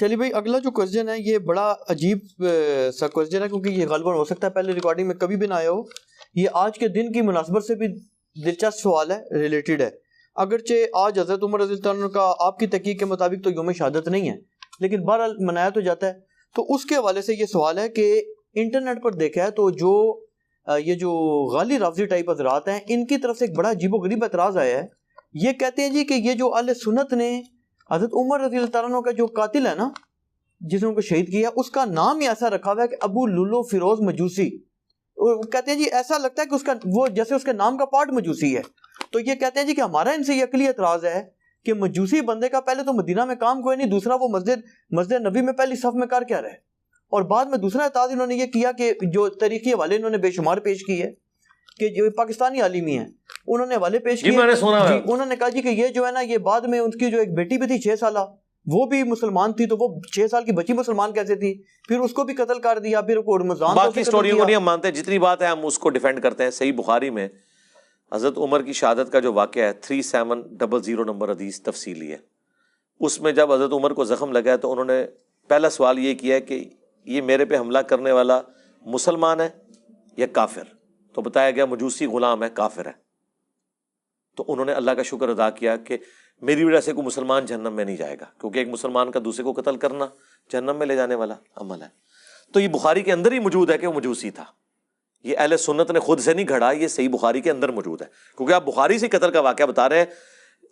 چلیے بھائی، اگلا جو کوشچن ہے یہ بڑا عجیب سا کوشچن ہے، کیونکہ یہ غالباً ہو سکتا ہے پہلے ریکارڈنگ میں کبھی بھی نہ آیا ہو. یہ آج کے دن کی مناسبت سے بھی دلچسپ سوال ہے، ریلیٹڈ ہے. اگرچہ آج حضرت عمر رضی اللہ عنہ کا آپ کی تحقیق کے مطابق تو یوم شہادت نہیں ہے، لیکن بہرحال منایا تو جاتا ہے. تو اس کے حوالے سے یہ سوال ہے کہ انٹرنیٹ پر دیکھا ہے تو یہ جو غالی رافضی ٹائپ حضرات ہیں، ان کی طرف سے ایک بڑا عجیب و غریب اعتراض آیا ہے. یہ کہتے ہیں جی کہ یہ جو اہل سنت نے حضرت عمر رضی اللہ عنہ کا جو قاتل ہے نا، جس نے ان کو شہید کیا، اس کا نام ہی ایسا رکھا ہوا ہے کہ ابو لولو فیروز مجوسی. وہ کہتے ہیں جی ایسا لگتا ہے کہ اس کا وہ جیسے اس کے نام کا پارٹ مجوسی ہے. تو یہ کہتے ہیں جی کہ ہمارا ان سے یہ عقلی اعتراض ہے کہ مجوسی بندے کا پہلے تو مدینہ میں کام کوئی نہیں، دوسرا وہ مسجد نبی میں پہلی صف میں کر کیا رہے، اور بعد میں دوسرا اعتراض انہوں نے یہ کیا کہ جو تاریخی حوالے انہوں نے بے شمار پیش کی ہے کہ جو پاکستانی عالمی ہیں انہوں نے حوالے پیش کیے. انہوں نے کہا جی کہ یہ جو ہے نا، یہ بعد میں ان کی جو ایک بیٹی بھی تھی 6 سالہ، وہ بھی مسلمان تھی، تو وہ 6 سال کی بچی مسلمان کیسے تھی، پھر اس کو بھی قتل کر دیا، پھر رمضان باقی سٹوریوں کو نہیں ہم مانتے، جتنی بات ہے ہم اس کو ڈیفینڈ کرتے ہیں. صحیح بخاری میں حضرت عمر کی شہادت کا جو واقعہ ہے 3700 نمبر حدیث تفصیلی ہے. اس میں جب حضرت عمر کو زخم لگا ہے تو انہوں نے پہلا سوال یہ کیا ہے کہ یہ میرے پہ حملہ کرنے والا مسلمان ہے یا کافر؟ تو بتایا گیا مجوسی غلام ہے، کافر ہے. تو انہوں نے اللہ کا شکر ادا کیا کہ میری وجہ سے کوئی مسلمان جہنم میں نہیں جائے گا، کیونکہ ایک مسلمان کا دوسرے کو قتل کرنا جہنم میں لے جانے والا عمل ہے. تو یہ بخاری کے اندر ہی موجود ہے کہ وہ مجوسی تھا. یہ اہل سنت نے خود سے نہیں گھڑا، یہ صحیح بخاری کے اندر موجود ہے. کیونکہ آپ بخاری سے قتل کا واقعہ بتا رہے ہیں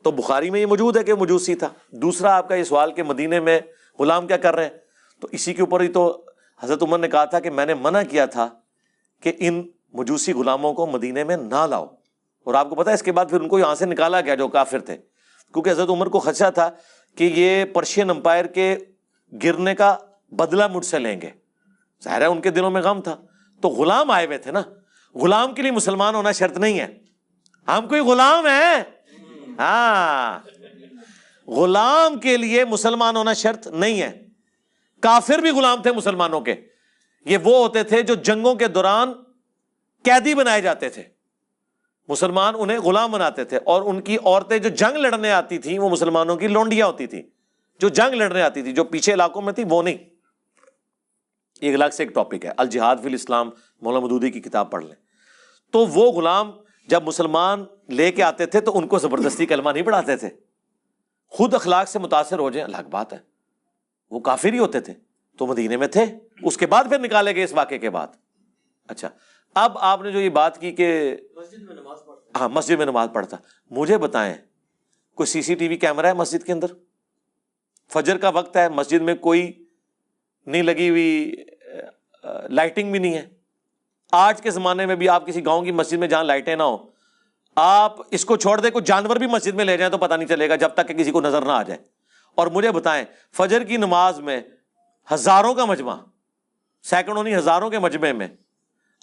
تو بخاری میں یہ موجود ہے کہ مجوسی تھا. دوسرا آپ کا یہ سوال کہ مدینے میں غلام کیا کر رہے ہیں، تو اسی کے اوپر ہی تو حضرت عمر نے کہا تھا کہ میں نے منع کیا تھا کہ ان مجوسی غلاموں کو مدینے میں نہ لاؤ. اور آپ کو پتا ہے اس کے بعد پھر ان کو یہاں سے نکالا گیا جو کافر تھے، کیونکہ حضرت عمر کو خدشہ تھا کہ یہ پرشین امپائر کے گرنے کا بدلہ مجھ سے لیں گے. ظاہر ہے ان کے دلوں میں غم تھا. تو غلام آئے ہوئے تھے نا، غلام کے لیے مسلمان ہونا شرط نہیں ہے. ہم کوئی غلام ہیں، ہاں، غلام کے لیے مسلمان ہونا شرط نہیں ہے. کافر بھی غلام تھے مسلمانوں کے. یہ وہ ہوتے تھے جو جنگوں کے دوران قیدی بنائے جاتے تھے، مسلمان انہیں غلام بناتے تھے. اور ان کی عورتیں جو جنگ لڑنے آتی تھیں وہ مسلمانوں کی لونڈیاں ہوتی تھیں، جو جنگ لڑنے آتی تھی، جو پیچھے علاقوں میں تھی وہ نہیں. یہ الگ سے ایک ٹاپک ہے، الجہاد فی الاسلام، مولانا مودودی کی کتاب پڑھ لیں. تو وہ غلام جب مسلمان لے کے آتے تھے تو ان کو زبردستی کلمہ نہیں پڑھاتے تھے. خود اخلاق سے متاثر ہو جائیں الگ بات ہے. وہ کافر ہی ہوتے تھے تو مدینے میں تھے، اس کے بعد پھر نکالے گئے اس واقعے کے بعد. اچھا، اب آپ نے جو یہ بات کی کہ ہاں مسجد میں نماز پڑھتا، مجھے بتائیں کوئی سی سی ٹی وی کیمرہ ہے مسجد کے اندر؟ فجر کا وقت ہے، مسجد میں کوئی نہیں لگی ہوئی لائٹنگ بھی نہیں ہے. آج کے زمانے میں بھی آپ کسی گاؤں کی مسجد میں جہاں لائٹیں نہ ہو، آپ اس کو چھوڑ دیں کوئی جانور بھی مسجد میں لے جائیں تو پتہ نہیں چلے گا جب تک کہ کسی کو نظر نہ آ جائے. اور مجھے بتائیں فجر کی نماز میں ہزاروں کا مجمع، سینکڑوں نہیں ہزاروں کے مجمع میں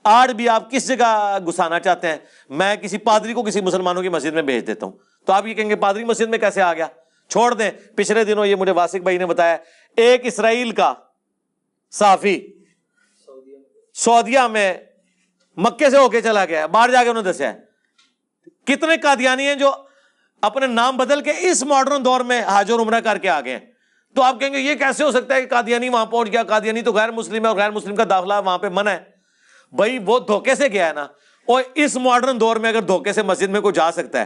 آج بھی آپ کس جگہ گھسانا چاہتے ہیں؟ میں کسی پادری کو کسی مسلمانوں کی مسجد میں بھیج دیتا ہوں تو آپ یہ کہیں گے پادری مسجد میں کیسے آ گیا؟ چھوڑ دیں. پچھلے دنوں یہ مجھے واسق بھائی نے بتایا، ایک اسرائیل کا صحافی سعودیہ میں مکے سے ہو کے چلا گیا، باہر جا کے انہوں نے دسیا کتنے قادیانی ہیں جو اپنے نام بدل کے اس ماڈرن دور میں حج اور عمرہ کر کے آ گئے ہیں. تو آپ کہیں گے یہ کیسے ہو سکتا ہے کہ قادیانی وہاں پہنچ گیا؟ قادیانی تو غیر مسلم ہے اور غیر مسلم کا داخلہ وہاں پہ منع ہے. بھائی وہ دھوکے سے گیا ہے نا. اور اس ماڈرن دور میں اگر دھوکے سے مسجد میں کوئی جا سکتا ہے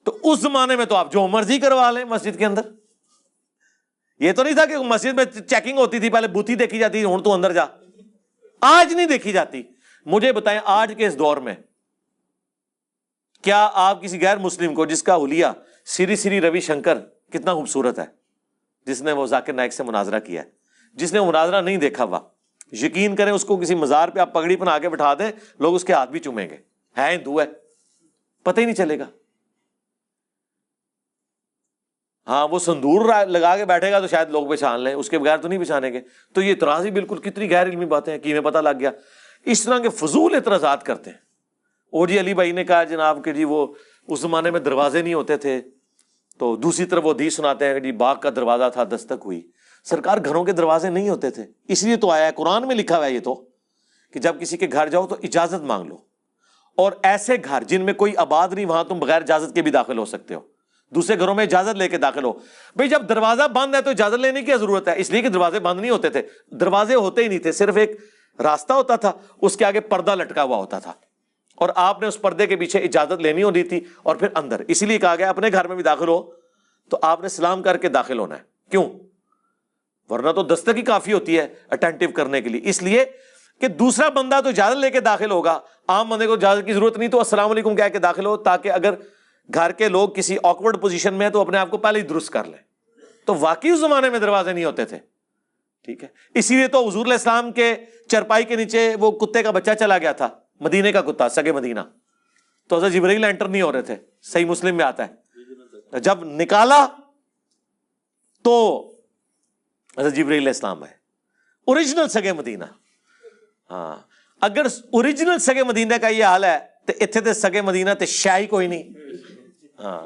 تو اس زمانے میں تو آپ جو مرضی کروا لیں مسجد کے اندر. یہ تو نہیں تھا کہ مسجد میں چیکنگ ہوتی تھی، پہلے بوتھی دیکھی جاتی تھی، ہوں تو اندر جا. آج نہیں دیکھی جاتی. مجھے بتائیں آج کے اس دور میں کیا آپ کسی غیر مسلم کو، جس کا حلیہ سری سری روی شنکر کتنا خوبصورت ہے، جس نے وہ ذاکر نائک سے مناظرہ کیا ہے، جس نے وہ مناظرہ نہیں دیکھا ہوا، یقین کریں اس کو کسی مزار پہ آپ پگڑی پہنا کے بٹھا دیں، لوگ اس کے ہاتھ بھی چومیں گے، ہے ہندو ہے، پتہ ہی نہیں چلے گا. ہاں وہ سندور لگا کے بیٹھے گا تو شاید لوگ پہچان لیں، اس کے بغیر تو نہیں پہچانیں گے. تو یہ اعتراض ہی بالکل کتنی غیر علمی باتیں ہیں، کہ ہمیں پتہ لگ گیا. اس طرح کے فضول اعتراضات کرتے ہیں. او جی علی بھائی نے کہا جناب کہ جی وہ اس زمانے میں دروازے نہیں ہوتے تھے، تو دوسری طرف وہ حدیث سناتے ہیں کہ جی باغ کا دروازہ تھا دستک ہوئی. سرکار گھروں کے دروازے نہیں ہوتے تھے، اس لیے تو آیا ہے قرآن میں لکھا ہوا ہے یہ تو کہ جب کسی کے گھر جاؤ تو اجازت مانگ لو. اور ایسے گھر جن میں کوئی آباد نہیں وہاں تم بغیر اجازت کے بھی داخل ہو سکتے ہو. دوسرے گھروں میں اجازت لے کے داخل ہو. بھئی جب دروازہ بند ہے تو اجازت لینے کی ضرورت ہے؟ اس لیے کہ دروازے بند نہیں ہوتے تھے, دروازے ہوتے ہی نہیں تھے, صرف ایک راستہ ہوتا تھا, اس کے آگے پردہ لٹکا ہوا ہوتا تھا, اور آپ نے اس پردے کے پیچھے اجازت لینی ہوتی تھی اور پھر اندر. اسی لیے کہا گیا اپنے گھر میں بھی داخل ہو تو آپ نے سلام کر کے داخل ہونا ہے. کیوں؟ ورنہ تو دستک ہی کافی ہوتی ہے اٹینٹیو کرنے کے لیے. اس لیے کہ دوسرا بندہ تو اجازت لے کے داخل ہوگا, عام بندے کو اجازت کی ضرورت نہیں, تو السلام علیکم کہہ کے داخل ہو, تاکہ اگر گھر کے لوگ کسی آکورڈ پوزیشن میں ہیں تو اپنے آپ کو پہلے ہی درست کر لیں. تو واقعی اس زمانے میں دروازے نہیں ہوتے تھے. ٹھیک ہے, اسی لیے تو حضور علیہ السلام کے چرپائی کے نیچے وہ کتے کا بچہ چلا گیا تھا, مدینے کا کتا, سگے مدینہ, تو حضرت جبرائیل انٹر نہیں ہو رہے تھے. صحیح مسلم میں آتا ہے, جب نکالا تو حضرت جبرائیل علیہ السلام ہے, اوریجنل سگے مدینہ. ہاں, اگر اوریجنل سگے مدینہ کا یہ حال ہے تو اتنے تے سگے مدینہ تے شاہی کوئی نہیں. ہاں,